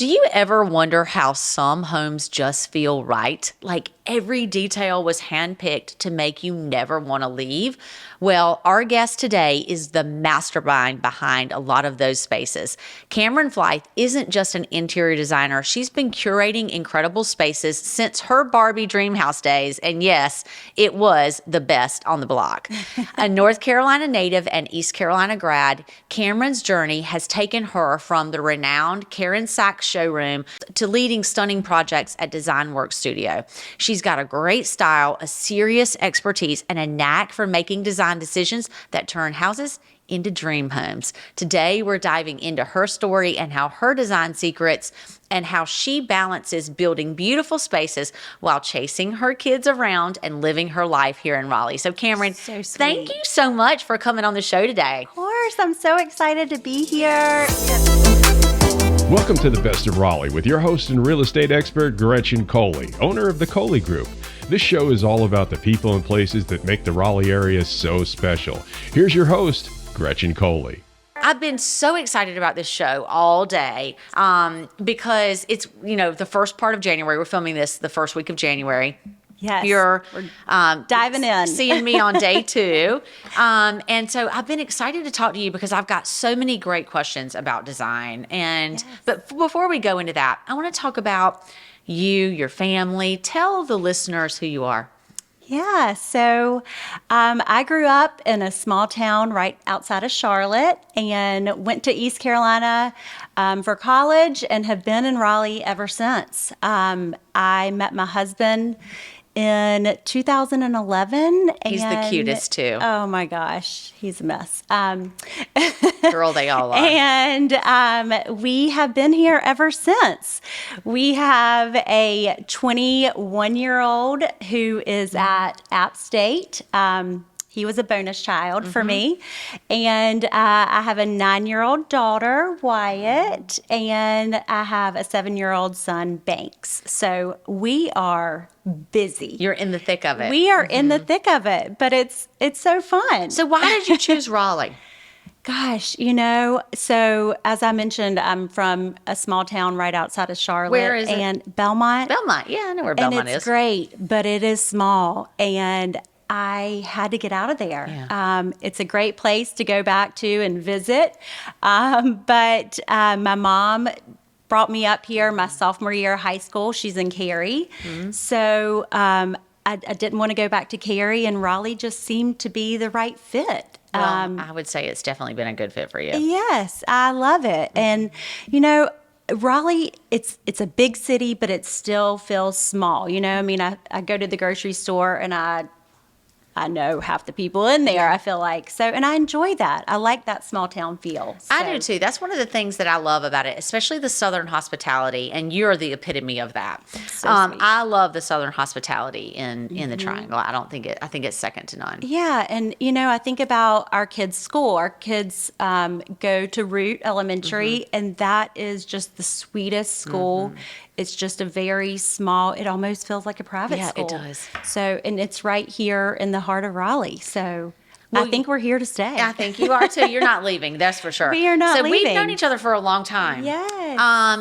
Do you ever wonder how some homes just feel right? Like every detail was handpicked to make you never want to leave? Well, our guest today is the mastermind behind a lot of those spaces. Cameron Flythe isn't just an interior designer. She's been curating incredible spaces since her Barbie Dreamhouse days. And yes, it was the best on the block. A North Carolina native and East Carolina grad, Cameron's journey has taken her from the renowned Karen Sachs showroom to leading stunning projects at Design Work Studio. She's got a great style, a serious expertise, and a knack for making design decisions that turn houses into dream homes. Today, we're diving into her story and how her design secrets and how she balances building beautiful spaces while chasing her kids around and living her life here in Raleigh. So Cameron, thank you so much for coming on the show today. Of course, I'm so excited to be here. Welcome to the Best of Raleigh with your host and real estate expert, Gretchen Coley, owner of the Coley Group. This show is all about the people and places that make the Raleigh area so special. Here's your host, Gretchen Coley. I've been so excited about this show all day because it's, the first part of January. We're filming this the first week of January. Yes, You're diving in. Seeing me on day 2. And so I've been excited to talk to you because I've got so many great questions about design. But before we go into that, I want to talk about you, your family. Tell the listeners who you are. Yeah, so I grew up in a small town right outside of Charlotte and went to East Carolina for college and have been in Raleigh ever since. I met my husband in 2011. He's the cutest too. Oh my gosh, he's a mess. Girl, they all are. And we have been here ever since. We have a 21-year-old who is at App State. He was a bonus child for me. And I have a 9-year-old daughter, Wyatt, and I have a 7-year-old son, Banks. So we are busy. You're in the thick of it. We are in the thick of it, but it's so fun. So why did you choose Raleigh? Gosh, so as I mentioned, I'm from a small town right outside of Charlotte. Where is it? And Belmont. Belmont. Yeah, I know where Belmont is. And it's great, but it is small. And I had to get out of there. Yeah. It's a great place to go back to and visit. But my mom brought me up here my sophomore year of high school. She's in Cary. So I didn't want to go back to Cary, and Raleigh just seemed to be the right fit. Well, I would say it's definitely been a good fit for you. Yes, I love it. And, Raleigh, it's a big city, but it still feels small. I go to the grocery store and I know half the people in there, I feel like. So, and I enjoy that. I like that small town feel. So. I do too. That's one of the things that I love about it, especially the Southern hospitality. And you're the epitome of that. So I love the Southern hospitality in the Triangle. I think it's second to none. Yeah. And, I think about our kids' school. Our kids go to Root Elementary, and that is just the sweetest school. It's just a very small, it almost feels like a private school. Yeah, it does. So, and it's right here in the heart of Raleigh. So I think we're here to stay. I think you are too. You're not leaving, that's for sure. We are not leaving. So we've known each other for a long time. Yes.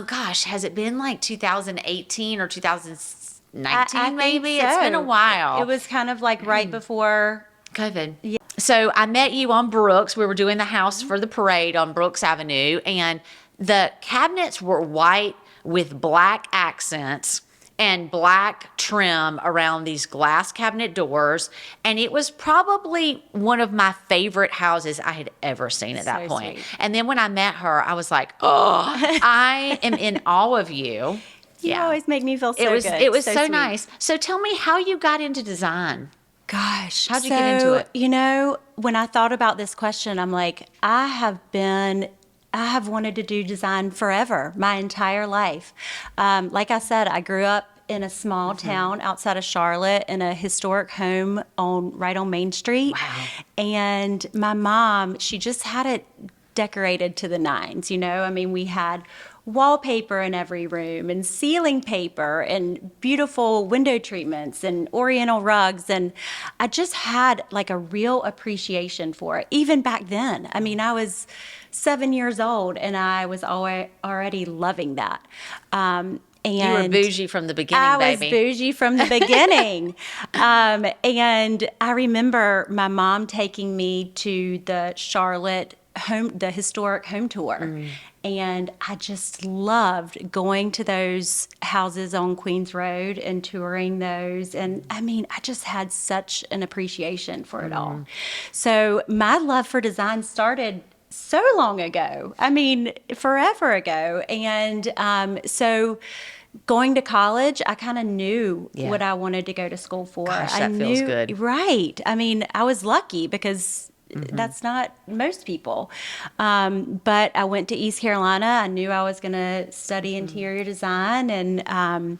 Gosh, has it been like 2018 or 2019 I maybe? think so. It's been a while. It was kind of like right before COVID. Yeah. So I met you on Brooks. We were doing the house for the parade on Brooks Avenue, and the cabinets were white with black accents and black trim around these glass cabinet doors. And it was probably one of my favorite houses I had ever seen at that point. Sweet. And then when I met her, I was like, oh, I am in awe of you. You always make me feel so good. It was so sweet. nice. So tell me how you got into design. Gosh. How'd you get into it? When I thought about this question, I'm like, I have wanted to do design forever, my entire life. Like I said, I grew up in a small town outside of Charlotte in a historic home right on Main Street. Wow. And my mom, she just had it decorated to the nines. We had wallpaper in every room and ceiling paper and beautiful window treatments and oriental rugs. And I just had like a real appreciation for it, even back then. I mean, I was 7 years old and I was already loving that. And You were bougie from the beginning, I baby. was bougie from the beginning. And I remember my mom taking me to the Charlotte the historic home tour. And I just loved going to those houses on Queens Road and touring those. And I mean, I just had such an appreciation for it all. So my love for design started so long ago. I mean, forever ago. And so going to college, I kind of knew what I wanted to go to school for. Gosh, I that knew, feels good. Right. I mean, I was lucky because that's not most people. But I went to East Carolina. I knew I was going to study interior design. And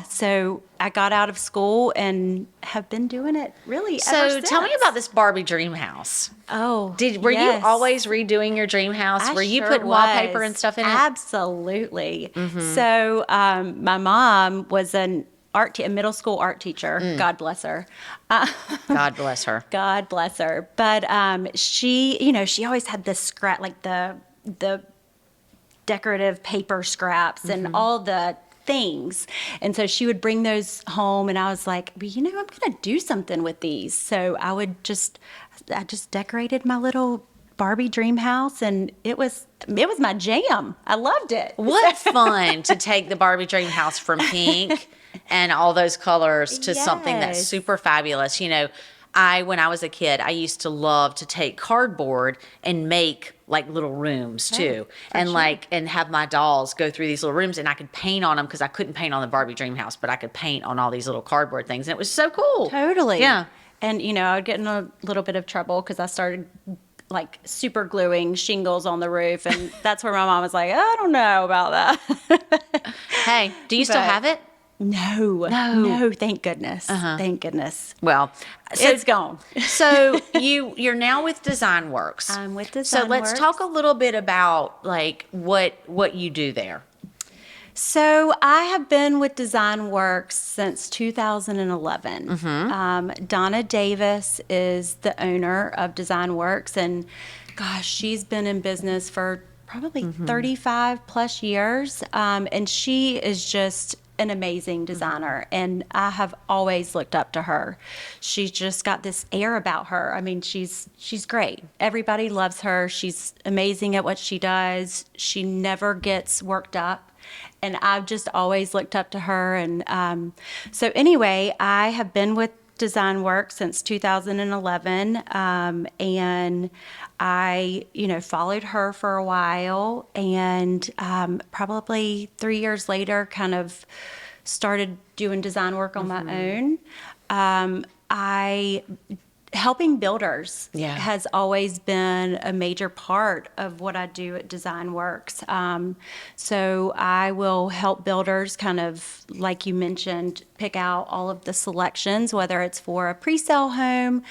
so I got out of school and have been doing it really ever So since. tell me about this Barbie dream house. Oh, Were yes. you always redoing your dream house? I Were you sure putting wallpaper was. and stuff in it? Absolutely. So my mom was a middle school art teacher. God bless her. God bless her. God bless her. But she always had the scrap, like the decorative paper scraps and all the things. And so she would bring those home and I was like, well, I'm going to do something with these. So I just decorated my little Barbie dream house and it was my jam. I loved it. What fun to take the Barbie dream house from pink and all those colors to something that's Yes. super fabulous. When I was a kid, I used to love to take cardboard and make like little rooms too. And and have my dolls go through these little rooms and I could paint on them because I couldn't paint on the Barbie dream house, but I could paint on all these little cardboard things. And it was so cool. Totally. Yeah. And, I would get in a little bit of trouble because I started like super gluing shingles on the roof. And that's where my mom was like, I don't know about that. Hey, do you still But- have it? No, thank goodness. Thank goodness. Well, It's gone. So you're now with Design Works. I'm with So Design let's Works. talk a little bit about like what you do there. So I have been with Design Works since 2011. Donna Davis is the owner of Design Works, and gosh, she's been in business for probably 35 plus years, and she is just an amazing designer, and I have always looked up to her. She's just got this air about her. I mean, she's great. Everybody loves her. She's amazing at what she does. She never gets worked up. And I've just always looked up to her. And so anyway, I have been with Design Works since 2011. And I, followed her for a while. And probably 3 years later, kind of started doing design work on my own. Helping builders has always been a major part of what I do at Design Works. So I will help builders kind of, like you mentioned, pick out all of the selections, whether it's for a pre-sale home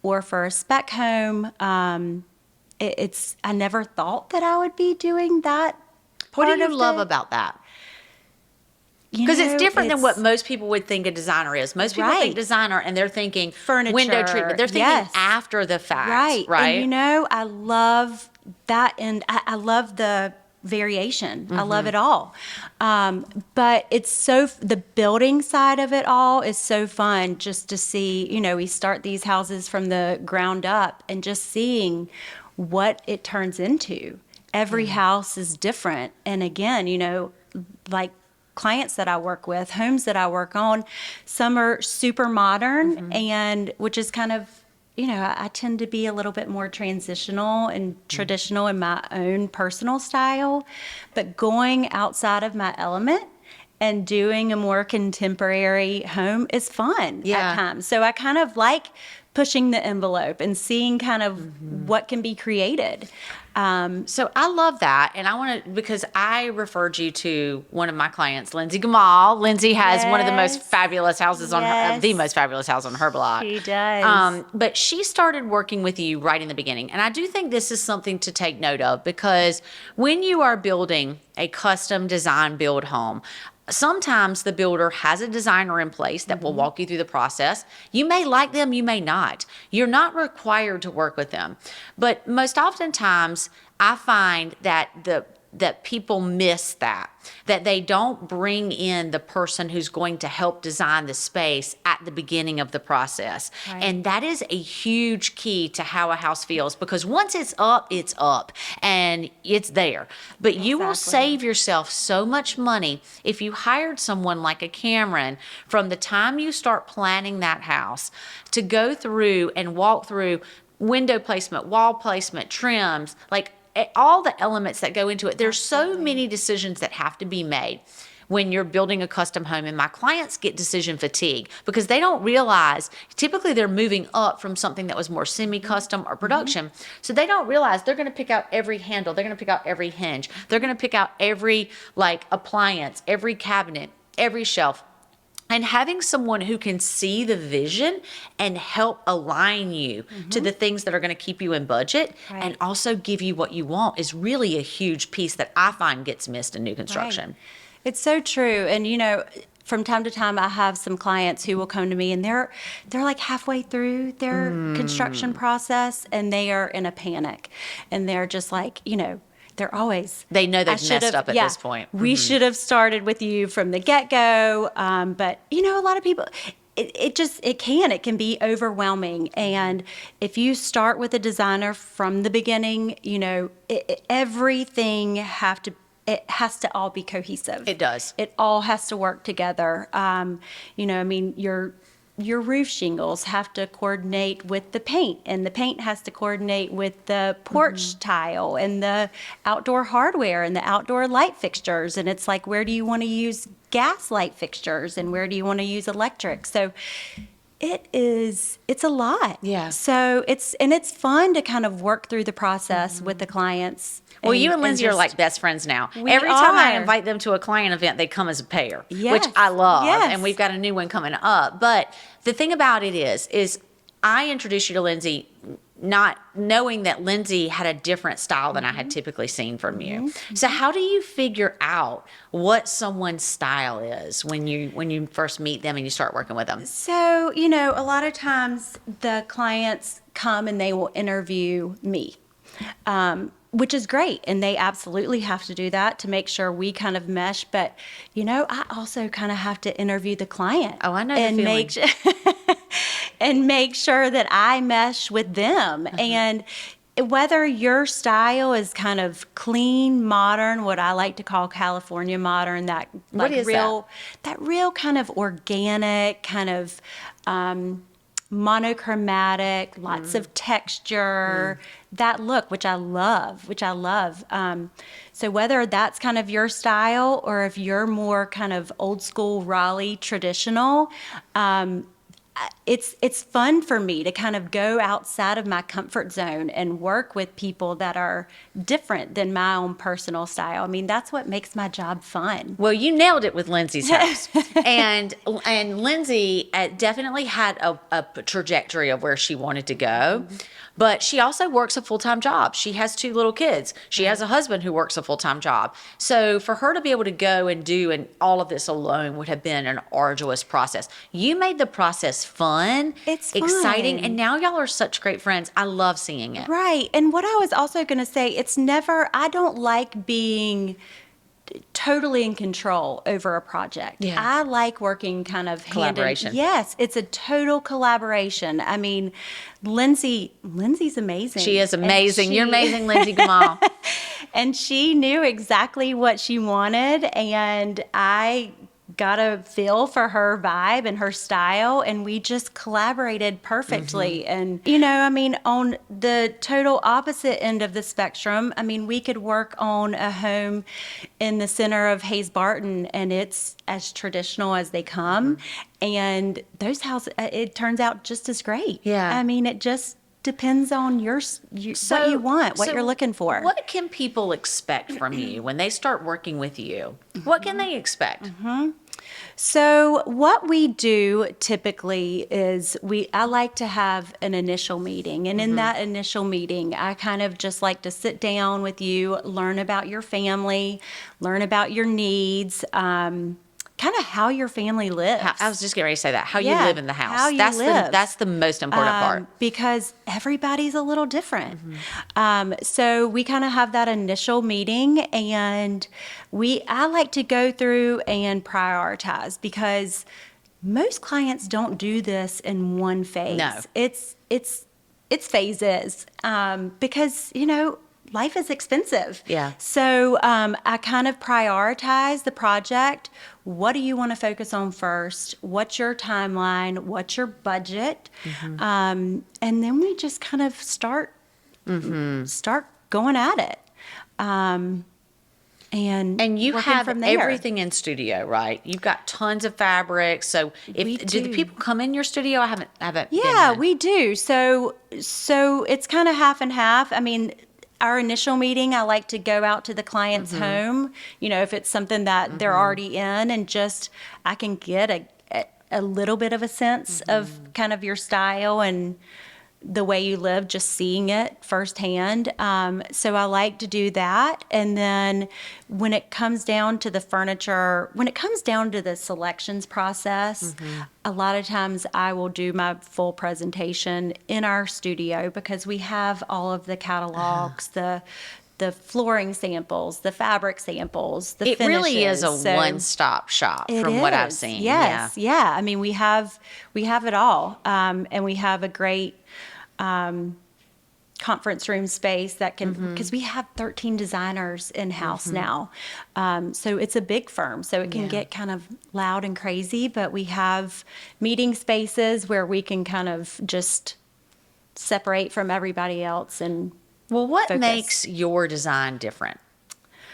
or for a spec home. I never thought that I would be doing that What part do you of love it. about that? You Because it's know, different than it's- what most people would think a designer is. Most people Right. think designer and they're thinking Furniture, window treatment. They're thinking yes. after the fact. Right. Right. And I love that. And I love the variation. I love it all. But it's the building side of it all is so fun just to see, we start these houses from the ground up and just seeing what it turns into. Every house is different. And again, like clients that I work with, homes that I work on, some are super modern and which is kind of, I tend to be a little bit more transitional and traditional in my own personal style, but going outside of my element and doing a more contemporary home is fun Yeah. at times. So I kind of like pushing the envelope and seeing kind of what can be created. So I love that. And I want to, because I referred you to one of my clients, Lindsay Gamal. Lindsay has one of the most fabulous houses on her, the most fabulous house on her block. She does. But she started working with you right in the beginning. And I do think this is something to take note of, because when you are building a custom design build home, sometimes the builder has a designer in place that will walk you through the process. You may like them, you may not. You're not required to work with them. But most oftentimes, I find that people miss that they don't bring in the person who's going to help design the space at the beginning of the process. Right. And that is a huge key to how a house feels, because once it's up and it's there. But you will save yourself so much money if you hired someone like a Cameron from the time you start planning that house to go through and walk through window placement, wall placement, trims, like all the elements that go into it. There's so many decisions that have to be made when you're building a custom home. And my clients get decision fatigue because they don't realize, typically they're moving up from something that was more semi-custom or production. So they don't realize they're going to pick out every handle. They're going to pick out every hinge. They're going to pick out every appliance, every cabinet, every shelf. And having someone who can see the vision and help align you to the things that are going to keep you in budget and also give you what you want is really a huge piece that I find gets missed in new construction. Right. It's so true. And, from time to time, I have some clients who will come to me and they're like halfway through their construction process and they are in a panic. And they're just like, they're always. They know they've messed up at this point. We should have started with you from the get-go. But, a lot of people, it can be overwhelming. And if you start with a designer from the beginning, everything it has to all be cohesive. It does. It all has to work together. Your roof shingles have to coordinate with the paint, and the paint has to coordinate with the porch tile and the outdoor hardware and the outdoor light fixtures. And it's like, where do you want to use gas light fixtures and where do you want to use electric? So it's a lot. Yeah. So it's fun to kind of work through the process with the clients. Well, you and Lindsay are like best friends now. Every time I invite them to a client event, they come as a pair, which I love. Yes. And we've got a new one coming up. But the thing about it is I introduced you to Lindsay not knowing that Lindsay had a different style than I had typically seen from you. So how do you figure out what someone's style is when you first meet them and you start working with them? So, a lot of times the clients come and they will interview me. Which is great. And they absolutely have to do that to make sure we kind of mesh. But, I also kind of have to interview the client. Oh, I know the feeling. And make sure that I mesh with them. And whether your style is kind of clean, modern, what I like to call California modern, that real kind of organic, kind of monochromatic, lots of texture, that look, which I love. So whether that's kind of your style or if you're more kind of old school Raleigh traditional, it's fun for me to kind of go outside of my comfort zone and work with people that are different than my own personal style. I mean, that's what makes my job fun. Well, you nailed it with Lindsay's house. and Lindsay definitely had a trajectory of where she wanted to go. But she also works a full-time job. She has 2 little kids. She has a husband who works a full-time job. So for her to be able to go and do all of this alone would have been an arduous process. You made the process fun, exciting, and now y'all are such great friends. I love seeing it. Right. And what I was also going to say, I don't like being totally in control over a project. Yeah. I like working kind of collaboration. Yes, it's a total collaboration. I mean, Lindsay's amazing. She is amazing. You're amazing, Lindsay Gamal. And she knew exactly what she wanted, and I got a feel for her vibe and her style, and we just collaborated perfectly. And, on the total opposite end of the spectrum, we could work on a home in the center of Hayes Barton, and it's as traditional as they come. And those houses, it turns out just as great. Yeah. It just depends on what you want, what you're looking for. What can people expect from you when they start working with you? What can they expect? So what we do typically is I like to have an initial meeting. And in that initial meeting, I kind of just like to sit down with you, learn about your family, learn about your needs, kind of how your family lives. I was just getting ready to say that. How you live in the house. How you live. That's the most important part. Because everybody's a little different. So we kind of have that initial meeting, and I like to go through and prioritize, because most clients don't do this in one phase. No. It's phases, because, life is expensive. Yeah. So I kind of prioritize the project. What do you want to focus on first? What's your timeline? What's your budget? And then we just kind of start going at it. And you working have from there. everything in studio, right? You've got tons of fabrics. So do the people come in your studio? I haven't Yeah, been in. we do. So it's kind of half and half. Our initial meeting, I like to go out to the client's home, if it's something that they're already in, and just I can get a little bit of a sense of kind of your style and the way you live, just seeing it firsthand. So I like to do that. And then when it comes down to the furniture, when it comes down to the selections process, a lot of times I will do my full presentation in our studio, because we have all of the catalogs, the flooring samples, the fabric samples, the It finishes. really is a one-stop shop from what I've seen. Yes, yeah. We have it all, and we have a great conference room space that can, because we have 13 designers in-house now. So it's a big firm, so it can get kind of loud and crazy, but we have meeting spaces where we can kind of just separate from everybody else and What focus. makes your design different?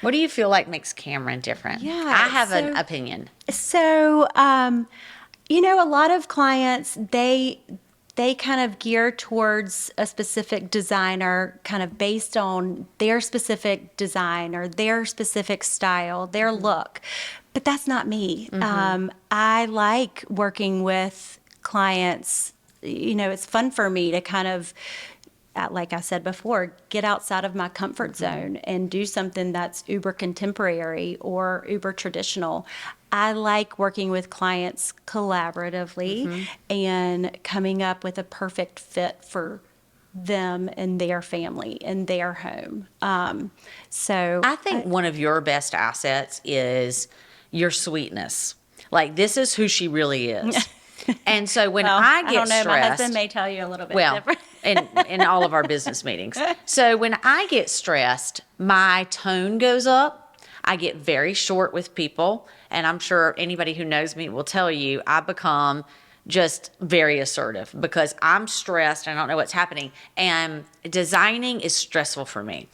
What do you feel like makes Cameron different? Yeah, I have an opinion. So, a lot of clients, they kind of gear towards a specific designer kind of based on their specific design or their specific style, their look. But that's not me. I like working with clients. It's fun for me to kind of, like I said before, get outside of my comfort zone and do something that's uber contemporary or uber traditional. I like working with clients collaboratively and coming up with a perfect fit for them and their family and their home. So I think one of your best assets is your sweetness. Like, this is who she really is. And so when I get I don't know, stressed, my husband may tell you a little bit different. in all of our business meetings. So when I get stressed, my tone goes up. I get very short with people, and I'm sure anybody who knows me will tell you I become just very assertive because I'm stressed and I don't know what's happening. And designing is stressful for me.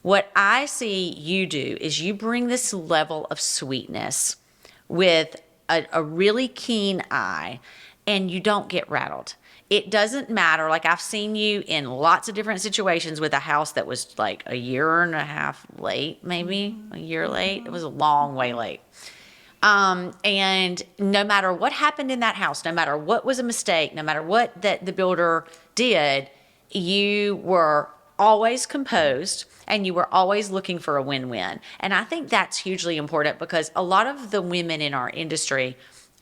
What I see you do is you bring this level of sweetness with a really keen eye, and you don't get rattled. It doesn't matter. Like, I've seen you in lots of different situations with a house that was like a year and a half late, maybe a year late. It was a long way late. And no matter what happened in that house, no matter what was a mistake, no matter what that the builder did, you were always composed and you were always looking for a win-win. And I think that's hugely important because a lot of the women in our industry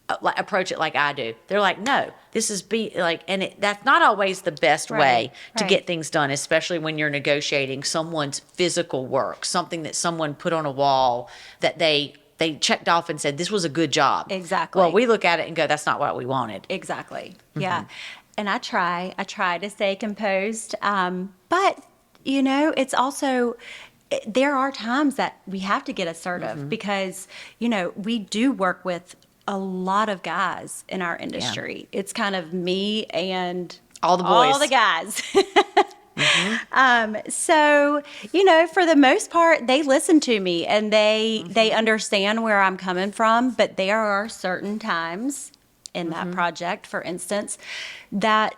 approach it like I do. They're like, no, this is that's not always the best way to get things done, especially when you're negotiating someone's physical work, something that someone put on a wall that they checked off and said, this was a good job. Exactly. Well, we look at it and go, that's not what we wanted. Exactly. Yeah. And I try to stay composed. But, it's also, there are times that we have to get assertive because, we do work with a lot of guys in our industry. It's kind of me and All the boys. all the guys. So, for the most part, they listen to me and they understand where I'm coming from, but there are certain times in that project, for instance, that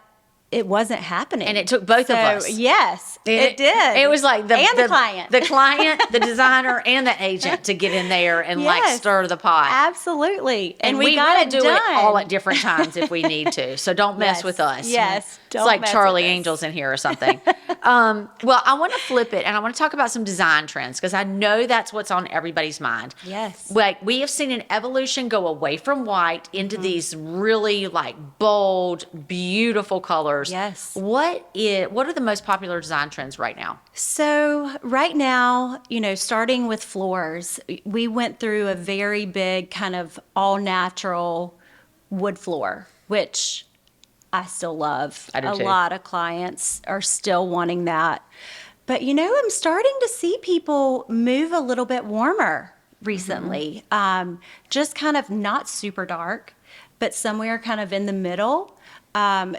it wasn't happening. And it took both of us. Yes, it did. It was like the client. the client, the designer, and the agent to get in there and Yes. stir the pot. Absolutely. And we got got to it do done. it all at different times if we need to. So don't mess Yes. with us. Yes. It's Don't like mess Charlie with us. Angels in here or something. Well, I want to flip it and I want to talk about some design trends because I know that's what's on everybody's mind. Yes. Like we have seen an evolution go away from white into Mm-hmm. these really like bold, beautiful colors. Yes. What are the most popular design trends right now? So right now, starting with floors, we went through a very big kind of all natural wood floor, which I still love. I do a too. lot of clients are still wanting that. But I'm starting to see people move a little bit warmer recently. Just kind of not super dark, but somewhere kind of in the middle.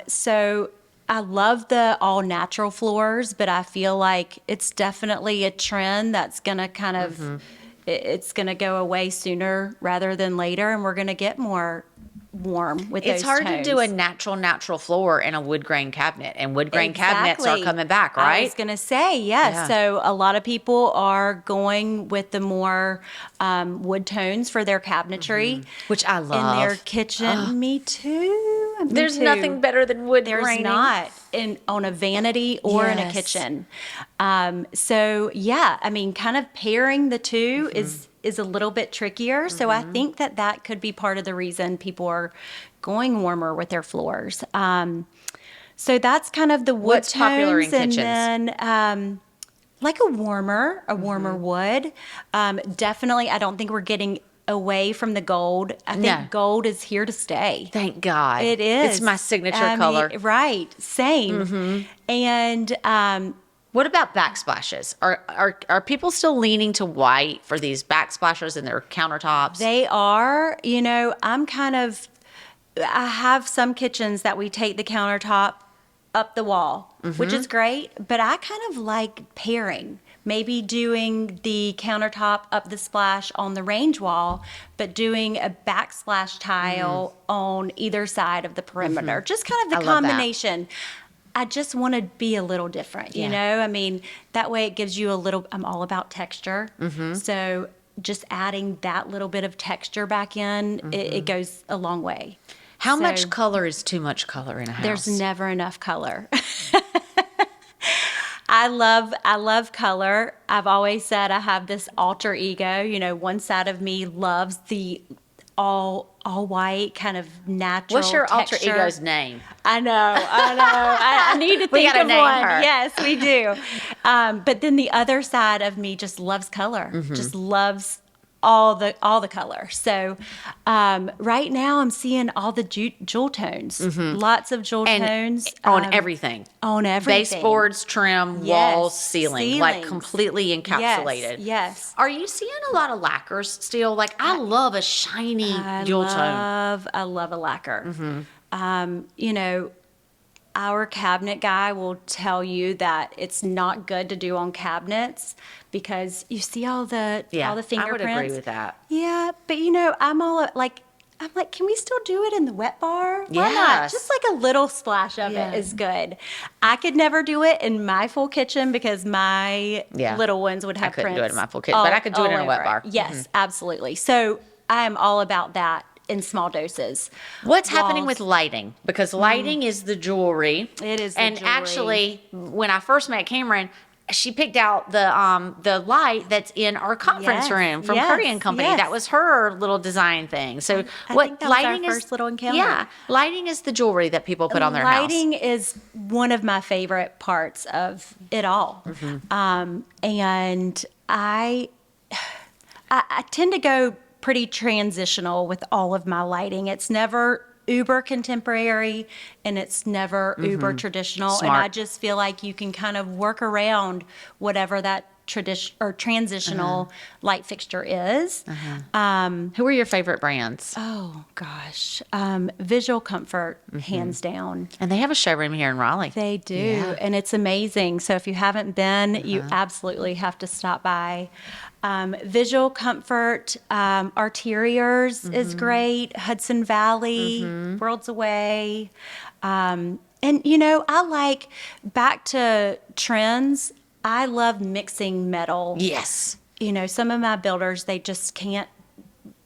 So I love the all natural floors, but I feel like it's definitely a trend that's going to kind of, it's going to go away sooner rather than later. And we're going to get more warm with those It's hard to do a tones. natural floor in a wood grain cabinet, and wood grain cabinets are Exactly. coming back, I right? was going to say, yes. Yeah. So a lot of people are going with the more wood tones for their cabinetry Which I in love. their kitchen. Me too. Me There's too. nothing better than wood There's graining. not on a vanity or in a Yes. kitchen. So yeah, I mean, kind of pairing the two is a little bit trickier. So I think that could be part of the reason people are going warmer with their floors. So that's kind of the wood What's tones, popular in and kitchens? then like a warmer wood. Definitely, I don't think we're getting away from the gold. I think No. gold is here to stay. Thank God. It is. It's my signature I mean, color. right. Same. And What about backsplashes? Are people still leaning to white for these backsplashes in their countertops? they are, I have some kitchens that we take the countertop up the wall, which is great, but I kind of like pairing. Maybe doing the countertop up the splash on the range wall, but doing a backsplash tile on either side of the perimeter. Just kind of the I love that. combination. I just want to be a little different, Yeah. I mean, that way it gives you I'm all about texture. So just adding that little bit of texture back in, it goes a long way. How So much color is too much color in a house? There's never enough color. I love color. I've always said I have this alter ego. One side of me loves the all white kind of natural What's your alter texture. ego's name? I know. I need to We think gotta of name one. her. Yes, we do. But then the other side of me just loves color. Mm-hmm. Just loves all the color. So right now I'm seeing all the jewel tones. Lots of jewel And tones on everything. on everything. Baseboards, trim, Yes. walls, ceiling. Like Ceilings. completely encapsulated. Yes. Are you seeing a lot of lacquers still? Like I love a shiny dual tone. I love a lacquer. Our cabinet guy will tell you that it's not good to do on cabinets because you see all the Yeah, fingerprints. I would agree with that. Yeah, but I'm like, can we still do it in the wet bar? Why not? Yes. Just like a little splash of Yeah. it is good. I could never do it in my full kitchen because my Yeah. little ones would have couldn't do prints it in my full kitchen, but I could do it in a all wet over bar. Yes, absolutely. So I am all about that in small doses. What's happening Walls. with lighting? Because lighting is the jewelry. It is the And jewelry. actually, when I first met Cameron, she picked out the light that's in our conference Yes, room from yes, Curry and Company. yes. That was her little design thing. So I what think that was our lighting is? first little encounter. Yeah, lighting is the jewelry that people put on their house. Lighting is one of my favorite parts of it all. And I tend to go pretty transitional with all of my lighting. It's never uber contemporary and it's never uber traditional. And Smart. I just feel like you can kind of work around whatever that transitional light fixture is. Who are your favorite brands? Oh gosh, Visual Comfort, hands down. And they have a showroom here in Raleigh. They do, Yeah. and it's amazing. So if you haven't been, you absolutely have to stop by. Visual Comfort, Arteriors is great. Hudson Valley, Worlds Away. And, I like, back to trends, I love mixing metal. Yes. Some of my builders, they just can't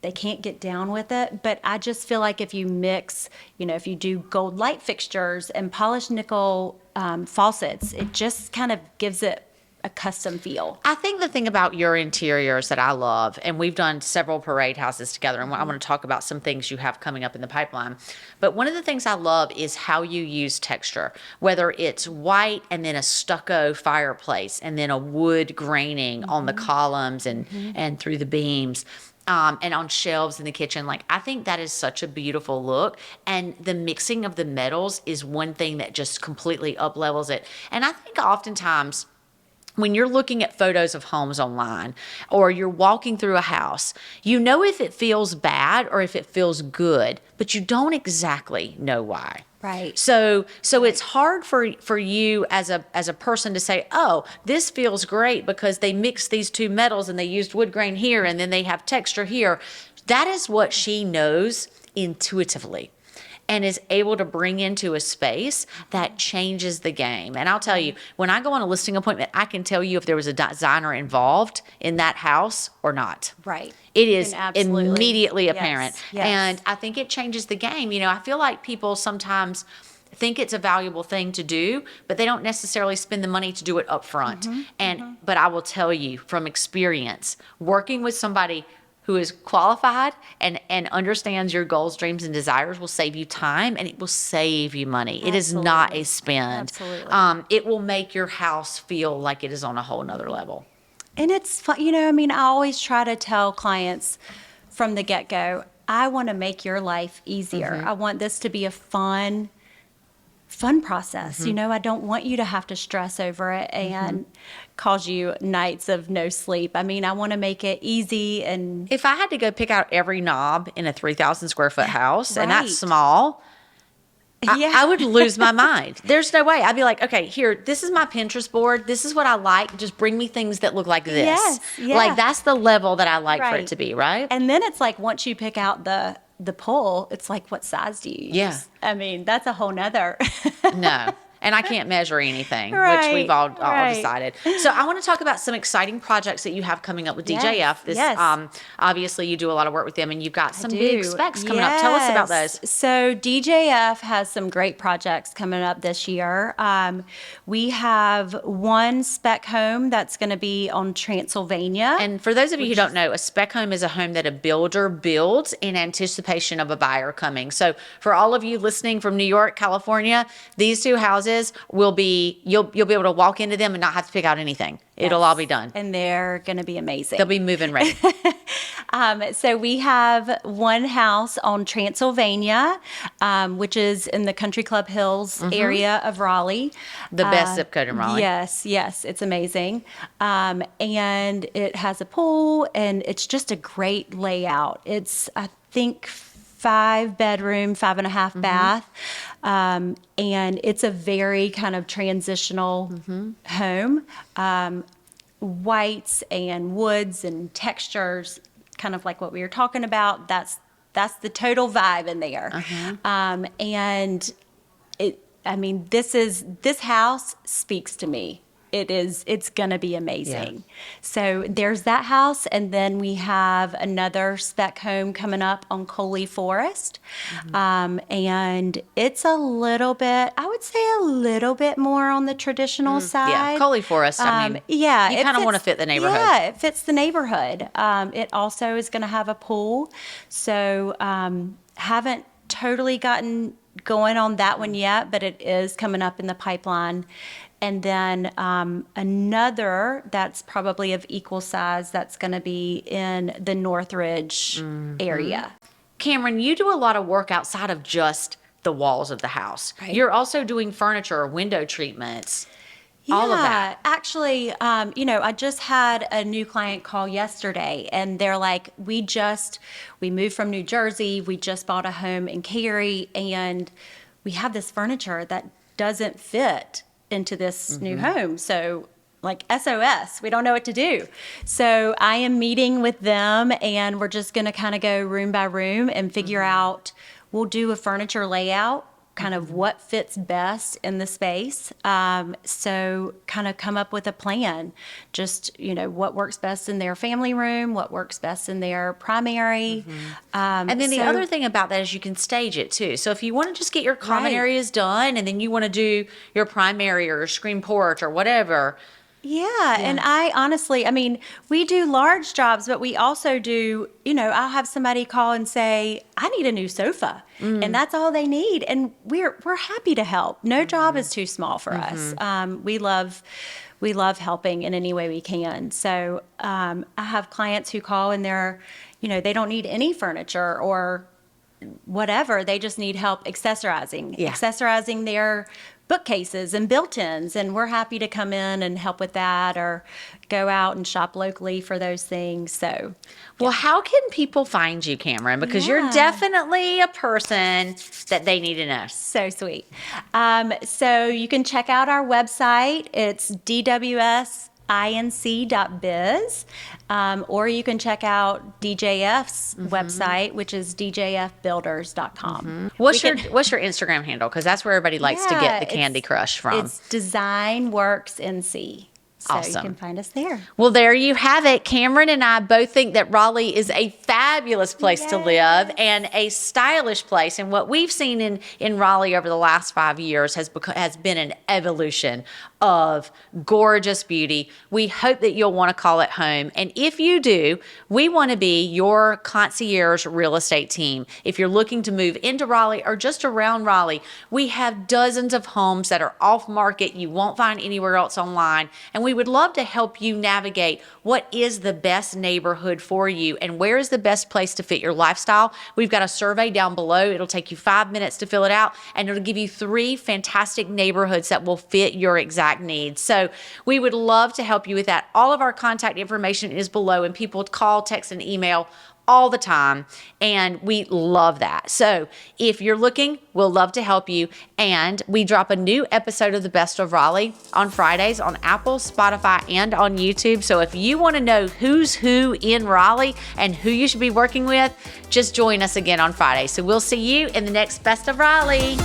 get down with it. But I just feel like if you mix, if you do gold light fixtures and polished nickel faucets, it just kind of gives it a custom feel. I think the thing about your interiors that I love, and we've done several parade houses together, and I want to talk about some things you have coming up in the pipeline. But one of the things I love is how you use texture, whether it's white and then a stucco fireplace and then a wood graining on the columns and through the beams. And on shelves in the kitchen. I think that is such a beautiful look. And the mixing of the metals is one thing that just completely up levels it. And I think oftentimes, when you're looking at photos of homes online or you're walking through a house, if it feels bad or if it feels good, but you don't exactly know why. Right. So it's hard for you as a person to say, oh, this feels great because they mixed these two metals and they used wood grain here and then they have texture here. That is what she knows intuitively and is able to bring into a space that changes the game. And I'll tell you, when I go on a listing appointment, I can tell you if there was a designer involved in that house or not. Right. It is Absolutely. immediately apparent. Yes. And I think it changes the game. I feel like people sometimes think it's a valuable thing to do, but they don't necessarily spend the money to do it up front. But I will tell you from experience, working with somebody who is qualified and understands your goals, dreams, and desires will save you time and it will save you money. It is not a spend. Absolutely. It will make your house feel like it is on a whole nother level. And it's fun. I always try to tell clients from the get-go, I want to make your life easier. I want this to be a fun process. I don't want you to have to stress over it and cause you nights of no sleep. I want to make it easy. And if I had to go pick out every knob in a 3,000 square foot house and that's Right. small, Yeah. I would lose my mind. There's no way. I'd be like, okay, here, this is my Pinterest board. This is what I like. Just bring me things that look like this. Yes, yeah. That's the level that I like for it Right. to be, right? And then it's like, once you pick out the pole, it's like, what size do you use? Yeah. That's a whole nother. No. And I can't measure anything, which Right, we've all right. decided. So I want to talk about some exciting projects that you have coming up with DJF. Yes. Obviously, you do a lot of work with them, and you've got some do. big specs coming up. Tell us about Yes. those. So DJF has some great projects coming up this year. We have one spec home that's going to be on Transylvania. And for those of you who don't know, a spec home is a home that a builder builds in anticipation of a buyer coming. So for all of you listening from New York, California, these two houses will be, you'll be able to walk into them and not have to pick out anything. It'll all be done. And they're going to be amazing. They'll be move-in ready. So we have one house on Transylvania, which is in the Country Club Hills area of Raleigh. The best zip code in Raleigh. Yes, it's amazing. And it has a pool, and it's just a great layout. It's, I think, 5-bedroom, 5.5 bath. And it's a very kind of transitional home. Whites and woods and textures, kind of like what we were talking about. That's the total vibe in there. And this house speaks to me. It's gonna be amazing. Yeah. So there's that house, and then we have another spec home coming up on Coley Forest. And it's a little bit, I would say a little bit more on the traditional side. Yeah, Coley Forest, you kind of want to fit the neighborhood. Yeah, it fits the neighborhood. It also is going to have a pool. So haven't totally gotten going on that one yet, but it is coming up in the pipeline. And then another that's probably of equal size that's going to be in the Northridge area. Cameron, you do a lot of work outside of just the walls of the house. Right. You're also doing furniture or window treatments. all of that. Actually, I just had a new client call yesterday, and they're like, we moved from New Jersey. We just bought a home in Cary, and we have this furniture that doesn't fit into this new home. So, like, SOS, we don't know what to do. So I am meeting with them, and we're just going to kind of go room by room and figure out, we'll do a furniture layout, kind of what fits best in the space. So kind of come up with a plan, just, what works best in their family room, what works best in their primary. And then the other thing about that is you can stage it too. So if you want to just get your common areas done and then you want to do your primary or your screen porch or whatever. Yeah, and I honestly, we do large jobs, but we also do, I'll have somebody call and say, I need a new sofa, and that's all they need, and we're happy to help. No job is too small for us. We love helping in any way we can. So I have clients who call and they're, they don't need any furniture or whatever. They just need help accessorizing their bookcases and built-ins, and we're happy to come in and help with that or go out and shop locally for those things. So, well, how can people find you, Cameron? Because you're definitely a person that they need to know. So sweet. So you can check out our website. It's dwsinc.biz, or you can check out DJF's website, which is djfbuilders.com. What's your Instagram handle? Because that's where everybody likes to get the Candy Crush from. It's DesignWorksNC. So Awesome. You can find us there. Well, there you have it. Cameron and I both think that Raleigh is a fabulous place to live and a stylish place. And what we've seen in Raleigh over the last 5 years has been an evolution of gorgeous beauty. We hope that you'll want to call it home. And if you do, we want to be your concierge real estate team. If you're looking to move into Raleigh or just around Raleigh, we have dozens of homes that are off market you won't find anywhere else online. And we would love to help you navigate what is the best neighborhood for you and where is the best place to fit your lifestyle. We've got a survey down below. It'll take you 5 minutes to fill it out, and it'll give you 3 fantastic neighborhoods that will fit your exact needs. So we would love to help you with that. All of our contact information is below, and people call, text, and email all the time, and we love that. So if you're looking, we'll love to help you. And we drop a new episode of The Best of Raleigh on Fridays on Apple, Spotify, and on YouTube. So if you want to know who's who in Raleigh and who you should be working with, just join us again on Friday. So we'll see you in the next Best of Raleigh.